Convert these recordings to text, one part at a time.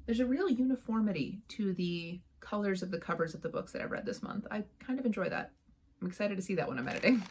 There's a real uniformity to the colors of the covers of the books that I've read this month. I kind of enjoy that. I'm excited to see that when I'm editing.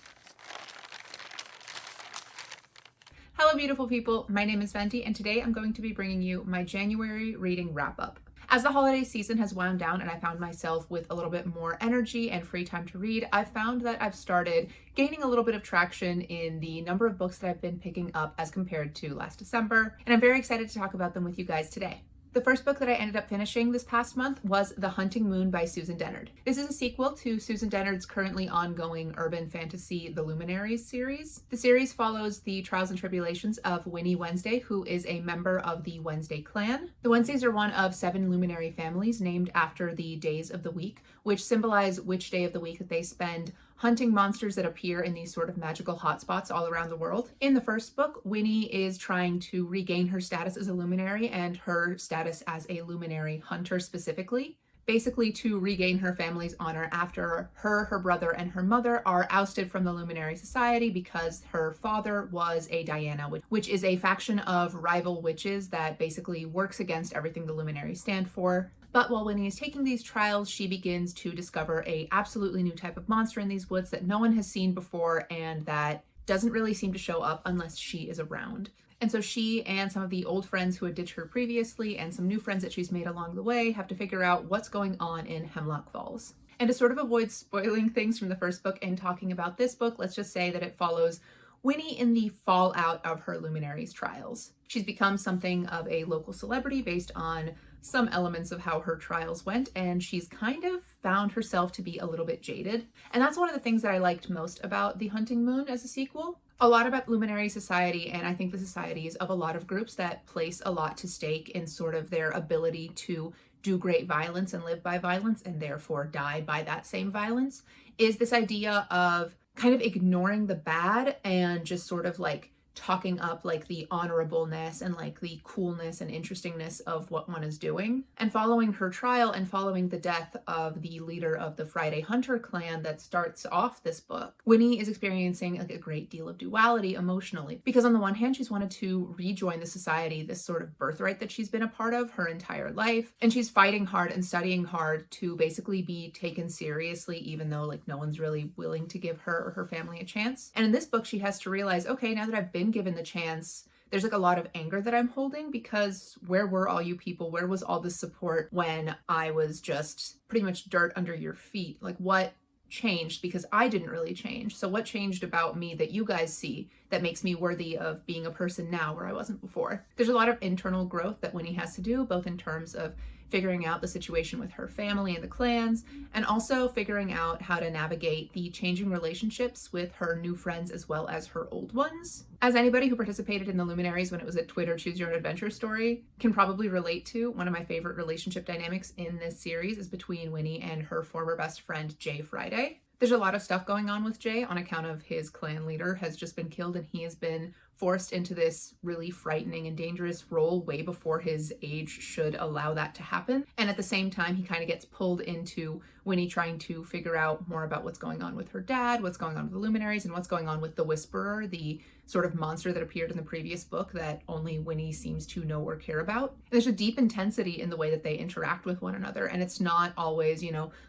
Hello, beautiful people. My name is Venti, and today I'm going to be bringing you my January reading wrap-up. As the holiday season has wound down and I found myself with a little bit more energy and free time to read, I've found that I've started gaining a little bit of traction in the number of books that I've been picking up as compared to last December, and I'm very excited to talk about them with you guys today. The first book that I ended up finishing this past month was The Hunting Moon by Susan Dennard. This is a sequel to Susan Dennard's currently ongoing urban fantasy The Luminaries series. The series follows the trials and tribulations of Winnie Wednesday, who is a member of the Wednesday clan. The Wednesdays are one of 7 luminary families named after the days of the week, which symbolize which day of the week that they spend hunting monsters that appear in these sort of magical hotspots all around the world. In the first book, Winnie is trying to regain her status as a luminary and her status as a luminary hunter specifically, basically to regain her family's honor after her brother, and her mother are ousted from the Luminary Society because her father was a Diana, which is a faction of rival witches that basically works against everything the Luminaries stand for. But while Winnie is taking these trials, she begins to discover a absolutely new type of monster in these woods that no one has seen before and that doesn't really seem to show up unless she is around. And so she and some of the old friends who had ditched her previously and some new friends that she's made along the way have to figure out what's going on in Hemlock Falls. And to sort of avoid spoiling things from the first book and talking about this book, let's just say that it follows Winnie in the fallout of her Luminaries trials. She's become something of a local celebrity based on some elements of how her trials went, and she's kind of found herself to be a little bit jaded. And that's one of the things that I liked most about The Hunting Moon as a sequel. A lot about Luminary Society, and I think the societies of a lot of groups that place a lot to stake in sort of their ability to do great violence and live by violence and therefore die by that same violence, is this idea of kind of ignoring the bad and just sort of like talking up like the honorableness and like the coolness and interestingness of what one is doing. And following her trial and following the death of the leader of the Friday Hunter clan that starts off this book, Winnie is experiencing like a great deal of duality emotionally, because on the one hand she's wanted to rejoin the society, this sort of birthright that she's been a part of her entire life, and she's fighting hard and studying hard to basically be taken seriously, even though like no one's really willing to give her or her family a chance. And in this book she has to realize, okay, now that I've been given the chance, there's like a lot of anger that I'm holding, because where were all you people? Where was all this support when I was just pretty much dirt under your feet? Like, what changed? Because I didn't really change. So what changed about me that you guys see that makes me worthy of being a person now where I wasn't before? There's a lot of internal growth that Winnie has to do, both in terms of figuring out the situation with her family and the clans, and also figuring out how to navigate the changing relationships with her new friends as well as her old ones. As anybody who participated in the Luminaries when it was a Twitter Choose Your Own Adventure story can probably relate to, one of my favorite relationship dynamics in this series is between Winnie and her former best friend Jay Friday. There's a lot of stuff going on with Jay on account of his clan leader has just been killed, and he has been forced into this really frightening and dangerous role way before his age should allow that to happen. And at the same time, he kind of gets pulled into Winnie trying to figure out more about what's going on with her dad, what's going on with the Luminaries, and what's going on with the Whisperer, the sort of monster that appeared in the previous book that only Winnie seems to know or care about. And there's a deep intensity in the way that they interact with one another, and it's not always,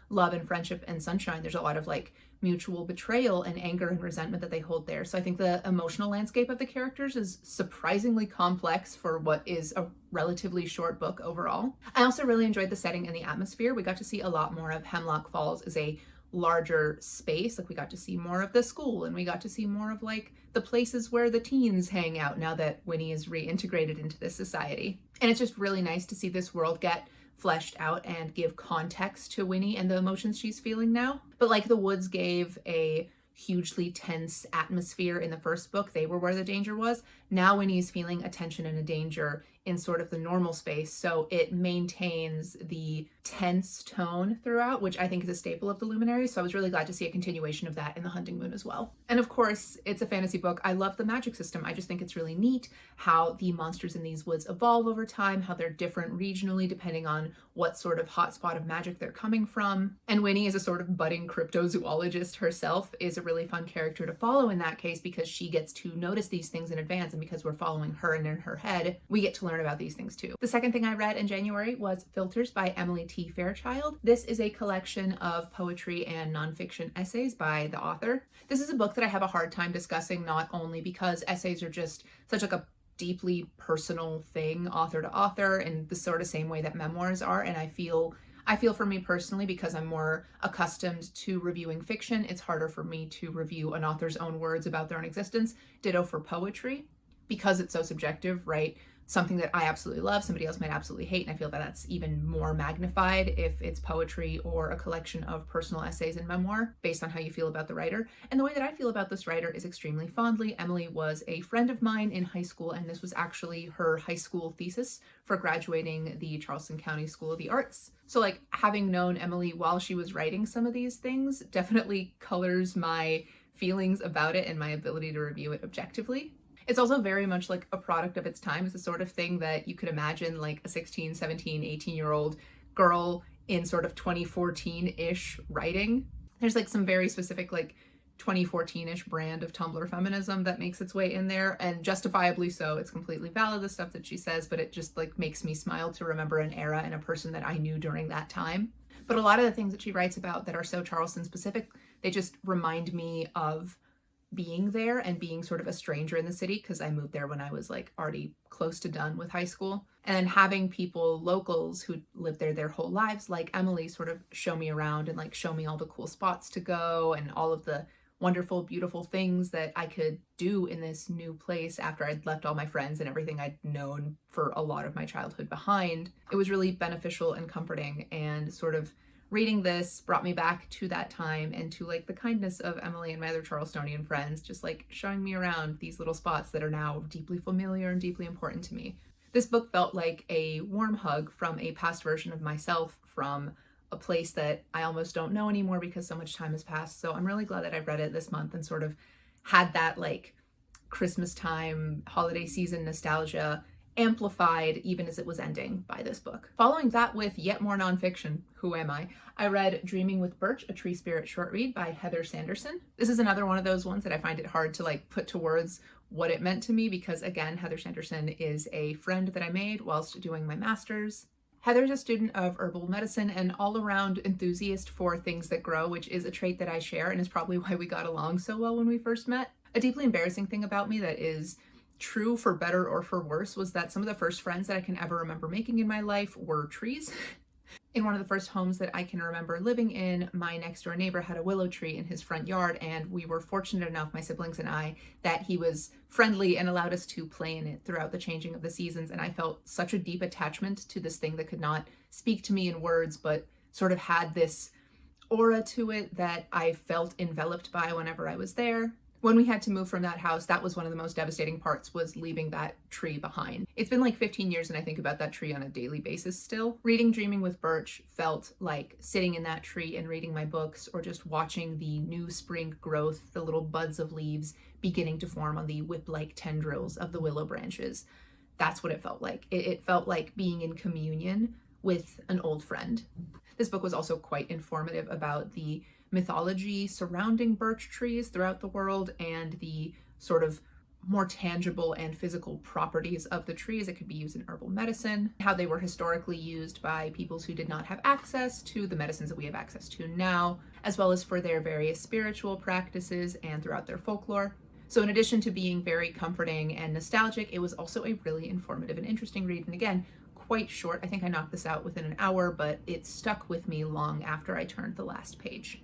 love and friendship and sunshine. There's a lot of like mutual betrayal and anger and resentment that they hold there. So I think the emotional landscape of the characters is surprisingly complex for what is a relatively short book overall. I also really enjoyed the setting and the atmosphere. We got to see a lot more of Hemlock Falls as a larger space. Like, we got to see more of the school, and we got to see more of like the places where the teens hang out now that Winnie is reintegrated into this society. And it's just really nice to see this world get fleshed out and give context to Winnie and the emotions she's feeling now. But like the woods gave a hugely tense atmosphere in the first book, they were where the danger was. Now Winnie's feeling a tension and a danger in sort of the normal space, so it maintains the tense tone throughout, which I think is a staple of the Luminaries. So I was really glad to see a continuation of that in The Hunting Moon as well. And of course, it's a fantasy book. I love the magic system. I just think it's really neat how the monsters in these woods evolve over time, how they're different regionally depending on what sort of hotspot of magic they're coming from. And Winnie, as a sort of budding cryptozoologist herself, is a really fun character to follow in that case, because she gets to notice these things in advance, and because we're following her and in her head, we get to learn learn about these things too. The second thing I read in January was Filters by Emily T. Fairchild. This is a collection of poetry and nonfiction essays by the author. This is a book that I have a hard time discussing, not only because essays are just such like a deeply personal thing, author to author, in the sort of same way that memoirs are, and I feel for me personally, because I'm more accustomed to reviewing fiction, it's harder for me to review an author's own words about their own existence. Ditto for poetry, because it's so subjective, right? Something that I absolutely love, somebody else might absolutely hate, and I feel that that's even more magnified if it's poetry or a collection of personal essays and memoir based on how you feel about the writer. And the way that I feel about this writer is extremely fondly. Emily was a friend of mine in high school, and this was actually her high school thesis for graduating the Charleston County School of the Arts. So like, having known Emily while she was writing some of these things definitely colors my feelings about it and my ability to review it objectively. It's also very much like a product of its time. It's the sort of thing that you could imagine like a 16, 17, 18-year-old girl in sort of 2014-ish writing. There's like some very specific like 2014-ish brand of Tumblr feminism that makes its way in there, and justifiably so. It's completely valid, the stuff that she says, but it just like makes me smile to remember an era and a person that I knew during that time. But a lot of the things that she writes about that are so Charleston specific, they just remind me of being there and being sort of a stranger in the city, because I moved there when I was like already close to done with high school, and then having people, locals who lived there their whole lives, like Emily, sort of show me around and like show me all the cool spots to go and all of the wonderful, beautiful things that I could do in this new place after I'd left all my friends and everything I'd known for a lot of my childhood behind. It was really beneficial and comforting, and sort of reading this brought me back to that time and to like the kindness of Emily and my other Charlestonian friends, just like showing me around these little spots that are now deeply familiar and deeply important to me. This book felt like a warm hug from a past version of myself, from a place that I almost don't know anymore because so much time has passed. So I'm really glad that I read it this month and sort of had that like Christmas time, holiday season nostalgia amplified even as it was ending by this book. Following that with yet more nonfiction, who am I read Dreaming with Birch, a Tree Spirit short read by Heather Sanderson. This is another one of those ones that I find it hard to like put to words what it meant to me, because again, Heather Sanderson is a friend that I made whilst doing my master's. Heather's a student of herbal medicine and all-around enthusiast for things that grow, which is a trait that I share and is probably why we got along so well when we first met. A deeply embarrassing thing about me that is true for better or for worse was that some of the first friends that I can ever remember making in my life were trees. In one of the first homes that I can remember living in, my next door neighbor had a willow tree in his front yard, and we were fortunate enough, my siblings and I, that he was friendly and allowed us to play in it throughout the changing of the seasons. And I felt such a deep attachment to this thing that could not speak to me in words, but sort of had this aura to it that I felt enveloped by whenever I was there. When we had to move from that house, that was one of the most devastating parts, was leaving that tree behind. It's been like 15 years and I think about that tree on a daily basis still. Reading Dreaming with Birch felt like sitting in that tree and reading my books, or just watching the new spring growth, the little buds of leaves beginning to form on the whip-like tendrils of the willow branches. That's what it felt like. It felt like being in communion with an old friend. This book was also quite informative about the mythology surrounding birch trees throughout the world and the sort of more tangible and physical properties of the trees. It could be used in herbal medicine, how they were historically used by peoples who did not have access to the medicines that we have access to now, as well as for their various spiritual practices and throughout their folklore. So in addition to being very comforting and nostalgic, it was also a really informative and interesting read. And again, quite short. I think I knocked this out within an hour, but it stuck with me long after I turned the last page.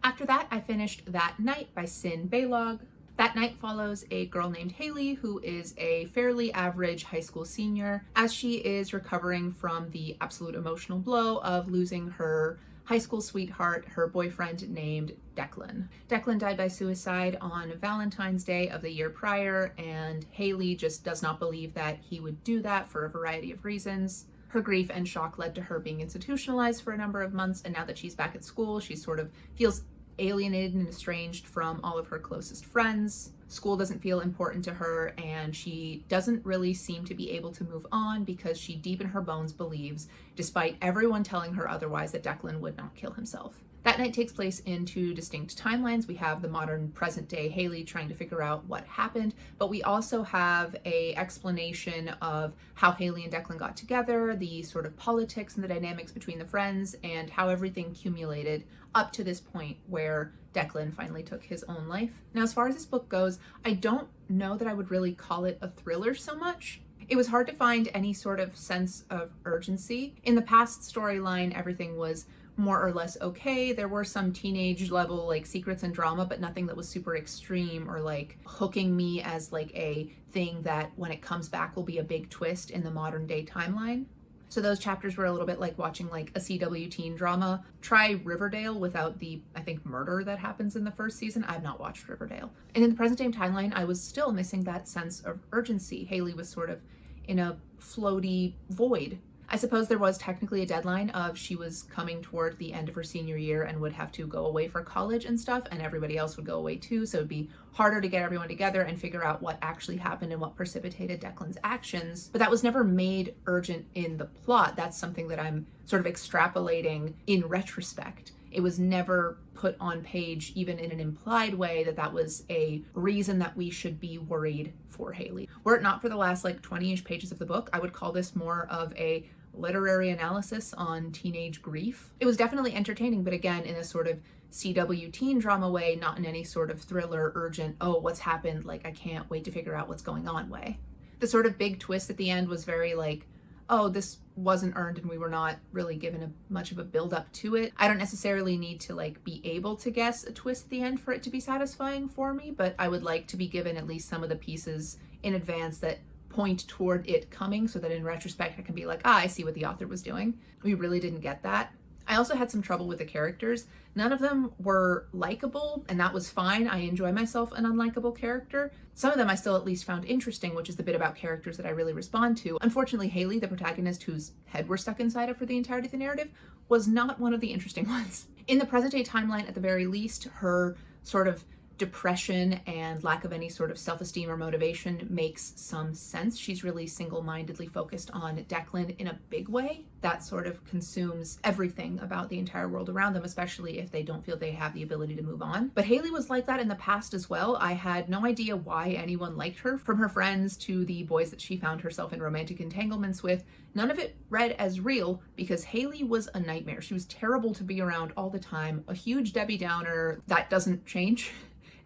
After that, I finished That Night by Sin Baylog. That Night follows a girl named Haley, who is a fairly average high school senior, as she is recovering from the absolute emotional blow of losing her high school sweetheart, her boyfriend named Declan. Declan died by suicide on Valentine's Day of the year prior, and Haley just does not believe that he would do that for a variety of reasons. Her grief and shock led to her being institutionalized for a number of months, and now that she's back at school, she sort of feels alienated and estranged from all of her closest friends. School doesn't feel important to her, and she doesn't really seem to be able to move on because she deep in her bones believes, despite everyone telling her otherwise, that Declan would not kill himself. That That night takes place in two distinct timelines. We have the modern present day Haley trying to figure out what happened, but we also have a explanation of how Haley and Declan got together, the sort of politics and the dynamics between the friends, and how everything accumulated up to this point where Declan finally took his own life. Now, as far as this book goes, I don't know that I would really call it a thriller so much. It was hard to find any sort of sense of urgency. In the past storyline, everything was more or less okay. There were some teenage level like secrets and drama, but nothing that was super extreme or like hooking me as like a thing that when it comes back will be a big twist in the modern day timeline. So those chapters were a little bit like watching like a CW teen drama. Try Riverdale without the, I think, murder that happens in the first season. I've not watched Riverdale. And in the present day timeline, I was still missing that sense of urgency. Haley was sort of in a floaty void. I suppose there was technically a deadline of she was coming toward the end of her senior year and would have to go away for college and stuff, and everybody else would go away too, so it'd be harder to get everyone together and figure out what actually happened and what precipitated Declan's actions. But that was never made urgent in the plot. That's something that I'm sort of extrapolating in retrospect. It was never put on page, even in an implied way, that that was a reason that we should be worried for Haley. Were it not for the last like 20-ish pages of the book, I would call this more of a literary analysis on teenage grief. It was definitely entertaining, but again, in a sort of CW teen drama way, not in any sort of thriller, urgent, oh, what's happened, like I can't wait to figure out what's going on way. The sort of big twist at the end was very like, oh, this wasn't earned and we were not really given much of a build up to it. I don't necessarily need to like be able to guess a twist at the end for it to be satisfying for me, but I would like to be given at least some of the pieces in advance that point toward it coming so that in retrospect I can be like, I see what the author was doing. We really didn't get that. I also had some trouble with the characters. None of them were likable, and that was fine. I enjoy myself an unlikable character. Some of them I still at least found interesting, which is the bit about characters that I really respond to. Unfortunately, Haley, the protagonist whose head we're stuck inside of for the entirety of the narrative, was not one of the interesting ones. In the present day timeline, at the very least, her sort of depression and lack of any sort of self-esteem or motivation makes some sense. She's really single-mindedly focused on Declan in a big way. That sort of consumes everything about the entire world around them, especially if they don't feel they have the ability to move on. But Haley was like that in the past as well. I had no idea why anyone liked her, from her friends to the boys that she found herself in romantic entanglements with. None of it read as real because Haley was a nightmare. She was terrible to be around all the time, a huge Debbie Downer that doesn't change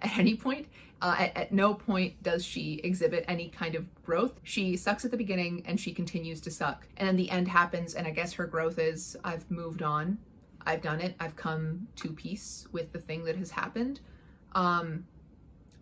at any point. At no point does she exhibit any kind of growth. She sucks at the beginning and she continues to suck. And then the end happens, and I guess her growth is, I've moved on. I've done it. I've come to peace with the thing that has happened.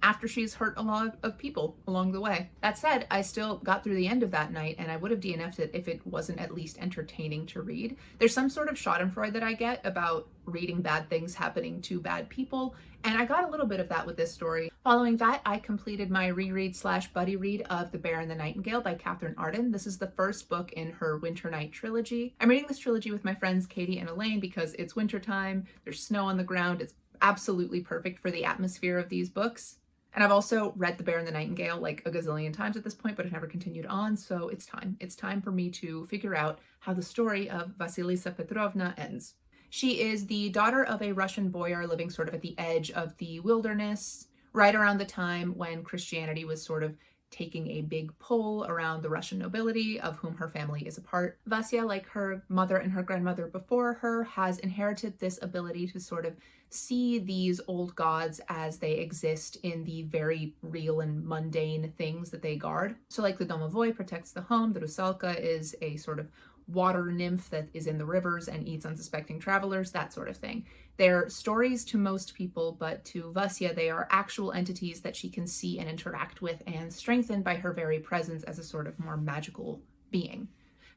After she's hurt a lot of people along the way. That said, I still got through the end of that night, and I would have DNF'd it if it wasn't at least entertaining to read. There's some sort of schadenfreude that I get about reading bad things happening to bad people, and I got a little bit of that with this story. Following that, I completed my reread/buddy read of The Bear and the Nightingale by Catherine Arden. This is the first book in her Winter Night trilogy. I'm reading this trilogy with my friends Katie and Elaine because it's wintertime, there's snow on the ground, it's absolutely perfect for the atmosphere of these books. And I've also read The Bear and the Nightingale like a gazillion times at this point, but I've never continued on, so it's time. It's time for me to figure out how the story of Vasilisa Petrovna ends. She is the daughter of a Russian boyar living sort of at the edge of the wilderness, right around the time when Christianity was sort of taking a big pull around the Russian nobility, of whom her family is a part. Vasya, like her mother and her grandmother before her, has inherited this ability to sort of see these old gods as they exist in the very real and mundane things that they guard. So like the domovoi protects the home, the rusalka is a sort of water nymph that is in the rivers and eats unsuspecting travelers, that sort of thing. They're stories to most people, but to Vasya, they are actual entities that she can see and interact with and strengthened by her very presence as a sort of more magical being.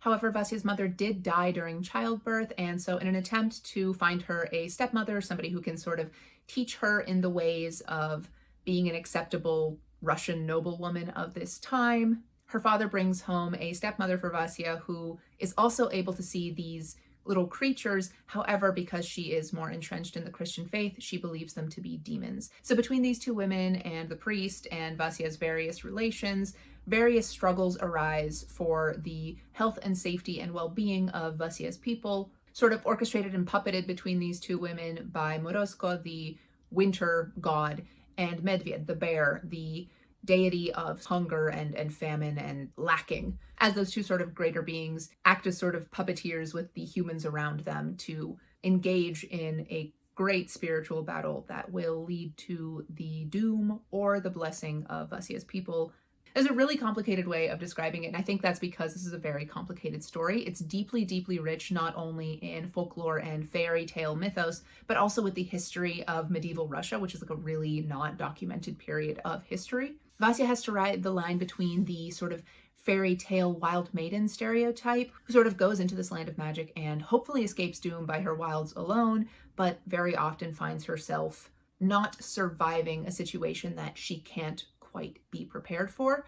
However, Vasya's mother did die during childbirth, and so in an attempt to find her a stepmother, somebody who can sort of teach her in the ways of being an acceptable Russian noblewoman of this time, her father brings home a stepmother for Vasya who is also able to see these little creatures. However, because she is more entrenched in the Christian faith, she believes them to be demons. So between these two women and the priest and Vasya's various relations, various struggles arise for the health and safety and well-being of Vasya's people. sort of orchestrated and puppeted between these two women by Morosko, the winter god, and Medved, the bear, the deity of hunger and famine and lacking, as those two sort of greater beings act as sort of puppeteers with the humans around them to engage in a great spiritual battle that will lead to the doom or the blessing of Vasia's people. There's a really complicated way of describing it, and I think that's because this is a very complicated story. It's deeply, deeply rich, not only in folklore and fairy tale mythos, but also with the history of medieval Russia, which is like a really not documented period of history. Vasya has to ride the line between the sort of fairy tale wild maiden stereotype, who sort of goes into this land of magic and hopefully escapes doom by her wilds alone, but very often finds herself not surviving a situation that she can't quite be prepared for.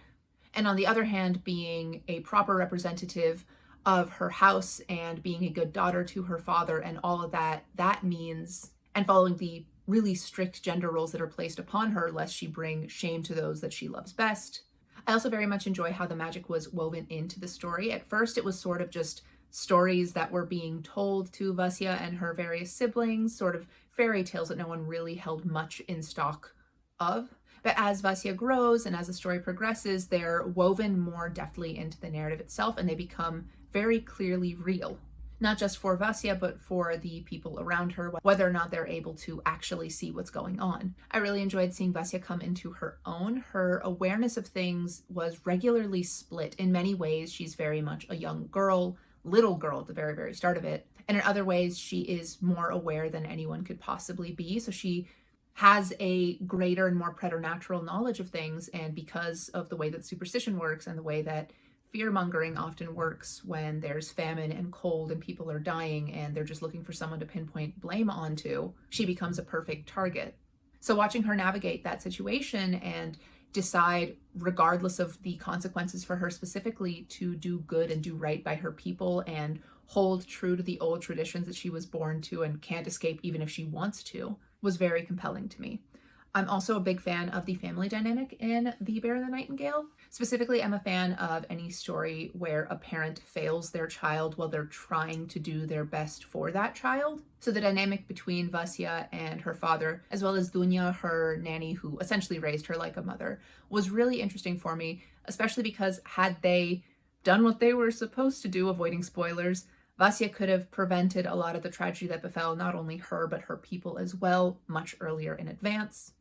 And on the other hand, being a proper representative of her house and being a good daughter to her father and all of that means, and following the really strict gender roles that are placed upon her lest she bring shame to those that she loves best. I also very much enjoy how the magic was woven into the story. At first, it was sort of just stories that were being told to Vasya and her various siblings, sort of fairy tales that no one really held much in stock of. But as Vasya grows and as the story progresses, they're woven more deftly into the narrative itself, and they become very clearly real. Not just for Vasya, but for the people around her, whether or not they're able to actually see what's going on. I really enjoyed seeing Vasya come into her own. Her awareness of things was regularly split. In many ways, she's very much a young girl, little girl at the very, very start of it. And in other ways, she is more aware than anyone could possibly be. So she has a greater and more preternatural knowledge of things, and because of the way that superstition works and the way that fear-mongering often works when there's famine and cold and people are dying and they're just looking for someone to pinpoint blame onto, she becomes a perfect target. So watching her navigate that situation and decide, regardless of the consequences for her specifically, to do good and do right by her people and hold true to the old traditions that she was born to and can't escape even if she wants to, was very compelling to me. I'm also a big fan of the family dynamic in The Bear and the Nightingale. Specifically, I'm a fan of any story where a parent fails their child while they're trying to do their best for that child. So the dynamic between Vasya and her father, as well as Dunya, her nanny, who essentially raised her like a mother, was really interesting for me, especially because had they done what they were supposed to do, avoiding spoilers, Vasya could have prevented a lot of the tragedy that befell not only her, but her people as well, much earlier in advance.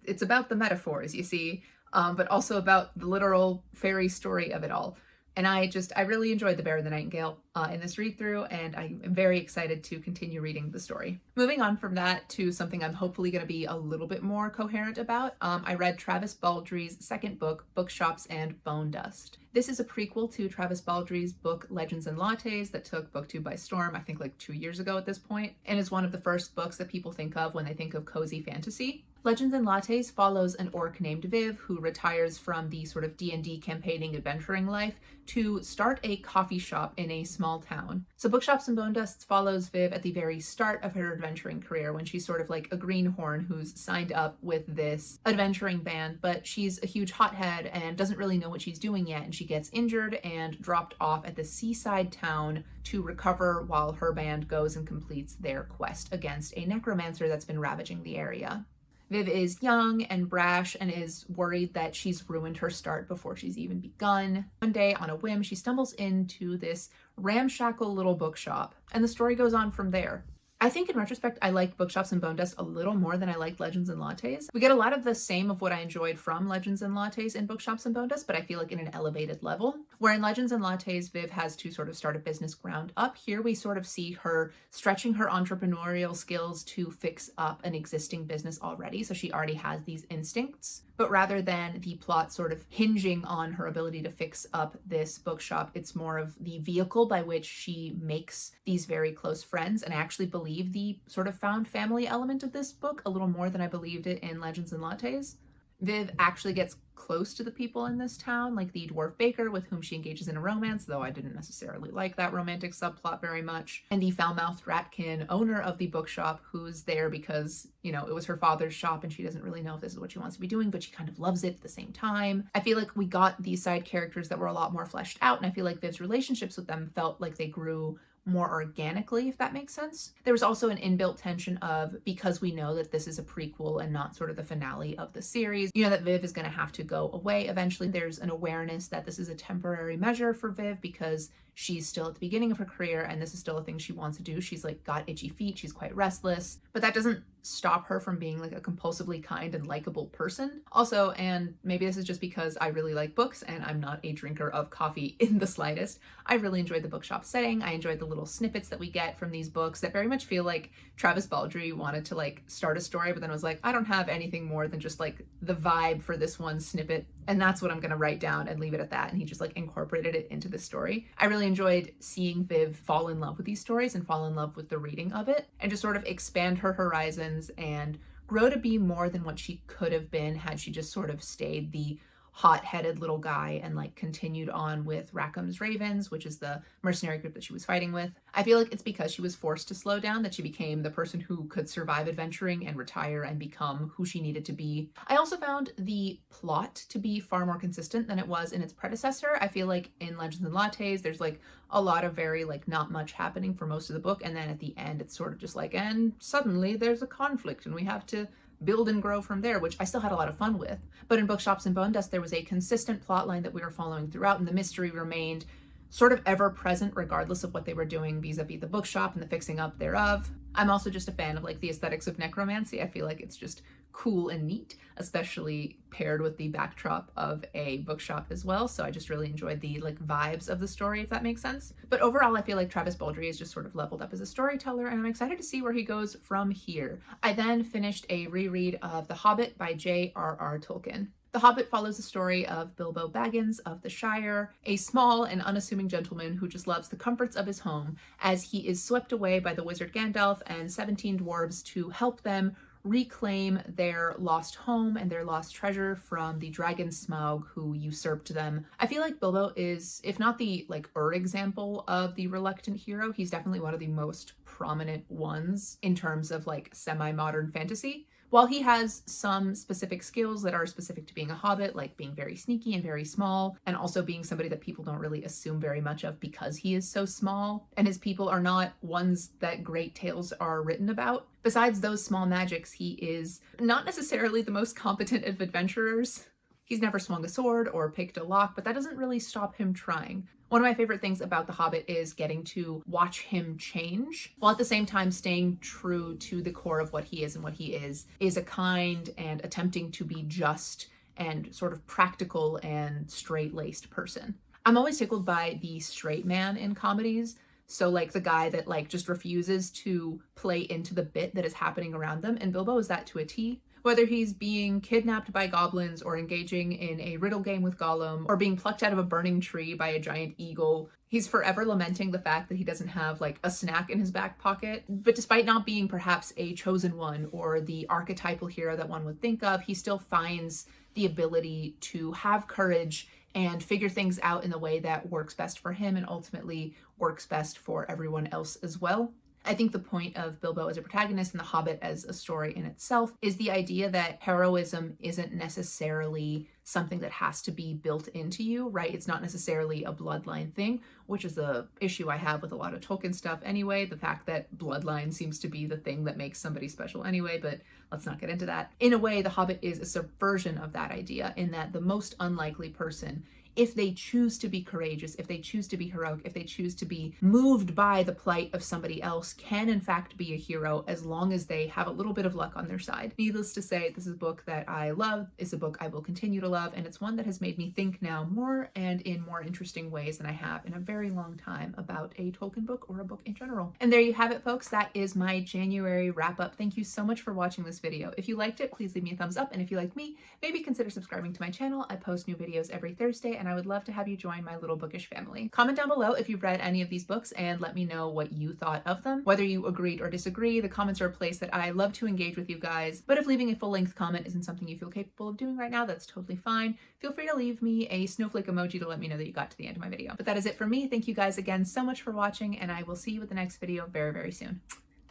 It's about the metaphors, you see, but also about the literal fairy story of it all. And I really enjoyed The Bear and the Nightingale in this read through, and I am very excited to continue reading the story. Moving on from that to something I'm hopefully going to be a little bit more coherent about, I read Travis Baldrey's second book, Bookshops and Bone Dust. This is a prequel to Travis Baldrey's book Legends and Lattes that took BookTube by storm, I think like 2 years ago at this point, and is one of the first books that people think of when they think of cozy fantasy. Legends and Lattes follows an orc named Viv who retires from the sort of D&D campaigning adventuring life to start a coffee shop in a small town. So Bookshops and Bone Dust follows Viv at the very start of her adventuring career when she's sort of like a greenhorn who's signed up with this adventuring band, but she's a huge hothead and doesn't really know what she's doing yet, and she gets injured and dropped off at the seaside town to recover while her band goes and completes their quest against a necromancer that's been ravaging the area. Viv is young and brash and is worried that she's ruined her start before she's even begun. One day, on a whim, she stumbles into this ramshackle little bookshop, and the story goes on from there. I think in retrospect, I liked Bookshops and Bone Dust a little more than I liked Legends and Lattes. We get a lot of the same of what I enjoyed from Legends and Lattes in Bookshops and Bone Dust, but I feel like in an elevated level. Where in Legends and Lattes, Viv has to sort of start a business ground up. Here we sort of see her stretching her entrepreneurial skills to fix up an existing business already, so she already has these instincts. But rather than the plot sort of hinging on her ability to fix up this bookshop, it's more of the vehicle by which she makes these very close friends. And I actually believe the sort of found family element of this book a little more than I believed it in Legends and Lattes. Viv actually gets close to the people in this town, like the dwarf baker with whom she engages in a romance, though I didn't necessarily like that romantic subplot very much, and the foul-mouthed ratkin owner of the bookshop who's there because, you know, it was her father's shop and she doesn't really know if this is what she wants to be doing, but she kind of loves it at the same time. I feel like we got these side characters that were a lot more fleshed out, and I feel like Viv's relationships with them felt like they grew more organically, if that makes sense. There was also an inbuilt tension of, because we know that this is a prequel and not sort of the finale of the series, you know that Viv is going to have to go away eventually. There's an awareness that this is a temporary measure for Viv because she's still at the beginning of her career and this is still a thing she wants to do. She's like got itchy feet, she's quite restless, but that doesn't stop her from being like a compulsively kind and likable person. Also, and maybe this is just because I really like books and I'm not a drinker of coffee in the slightest, I really enjoyed the bookshop setting. I enjoyed the little snippets that we get from these books that very much feel like Travis Baldree wanted to like start a story, but then was like, I don't have anything more than just like the vibe for this one snippet, and that's what I'm gonna write down and leave it at that. And he just like incorporated it into the story. I really enjoyed seeing Viv fall in love with these stories and fall in love with the reading of it and just sort of expand her horizons and grow to be more than what she could have been had she just sort of stayed the hot-headed little guy and like continued on with Rackham's Ravens, which is the mercenary group that she was fighting with. I feel like it's because she was forced to slow down that she became the person who could survive adventuring and retire and become who she needed to be. I also found the plot to be far more consistent than it was in its predecessor. I feel like in Legends and Lattes, there's like a lot of very like not much happening for most of the book, and then at the end it's sort of just like, and suddenly there's a conflict and we have to build and grow from there, which I still had a lot of fun with. But in Bookshops and Bone Dust, there was a consistent plot line that we were following throughout, and the mystery remained sort of ever present regardless of what they were doing vis-a-vis the bookshop and the fixing up thereof. I'm also just a fan of like the aesthetics of necromancy. I feel like it's just cool and neat, especially paired with the backdrop of a bookshop as well. So I just really enjoyed the like vibes of the story, if that makes sense. But overall, I feel like Travis Baldree is just sort of leveled up as a storyteller, and I'm excited to see where he goes from here. I then finished a reread of The Hobbit by J.R.R. Tolkien. The Hobbit follows the story of Bilbo Baggins of the Shire, a small and unassuming gentleman who just loves the comforts of his home, as he is swept away by the wizard Gandalf and 17 dwarves to help them reclaim their lost home and their lost treasure from the dragon Smaug who usurped them. I feel like Bilbo is, if not the like example of the reluctant hero, he's definitely one of the most prominent ones in terms of like semi-modern fantasy. While he has some specific skills that are specific to being a hobbit, like being very sneaky and very small, and also being somebody that people don't really assume very much of because he is so small, and his people are not ones that great tales are written about. Besides those small magics, he is not necessarily the most competent of adventurers. He's never swung a sword or picked a lock, but that doesn't really stop him trying. One of my favorite things about The Hobbit is getting to watch him change, while at the same time staying true to the core of what he is, and what he is a kind and attempting to be just and sort of practical and straight-laced person. I'm always tickled by the straight man in comedies. So like the guy that like just refuses to play into the bit that is happening around them, and Bilbo is that to a T. Whether he's being kidnapped by goblins or engaging in a riddle game with Gollum or being plucked out of a burning tree by a giant eagle, he's forever lamenting the fact that he doesn't have like a snack in his back pocket. But despite not being perhaps a chosen one or the archetypal hero that one would think of, he still finds the ability to have courage and figure things out in the way that works best for him and ultimately works best for everyone else as well. I think the point of Bilbo as a protagonist and The Hobbit as a story in itself is the idea that heroism isn't necessarily something that has to be built into you, right? It's not necessarily a bloodline thing, which is the issue I have with a lot of Tolkien stuff anyway, the fact that bloodline seems to be the thing that makes somebody special anyway, but let's not get into that. In a way, The Hobbit is a subversion of that idea, in that the most unlikely person, if they choose to be courageous, if they choose to be heroic, if they choose to be moved by the plight of somebody else, can in fact be a hero as long as they have a little bit of luck on their side. Needless to say, this is a book that I love, it's a book I will continue to love, and it's one that has made me think now more and in more interesting ways than I have in a very long time about a Tolkien book or a book in general. And there you have it, folks. That is my January wrap up. Thank you so much for watching this video. If you liked it, please leave me a thumbs up, and if you like me, maybe consider subscribing to my channel. I post new videos every Thursday, and I would love to have you join my little bookish family. Comment down below if you've read any of these books and let me know what you thought of them, whether you agreed or disagree. The comments are a place that I love to engage with you guys, but if leaving a full-length comment isn't something you feel capable of doing right now, that's totally fine. Feel free to leave me a snowflake emoji to let me know that you got to the end of my video. But that is it for me. Thank you guys again so much for watching, and I will see you with the next video very, very soon.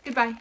Goodbye.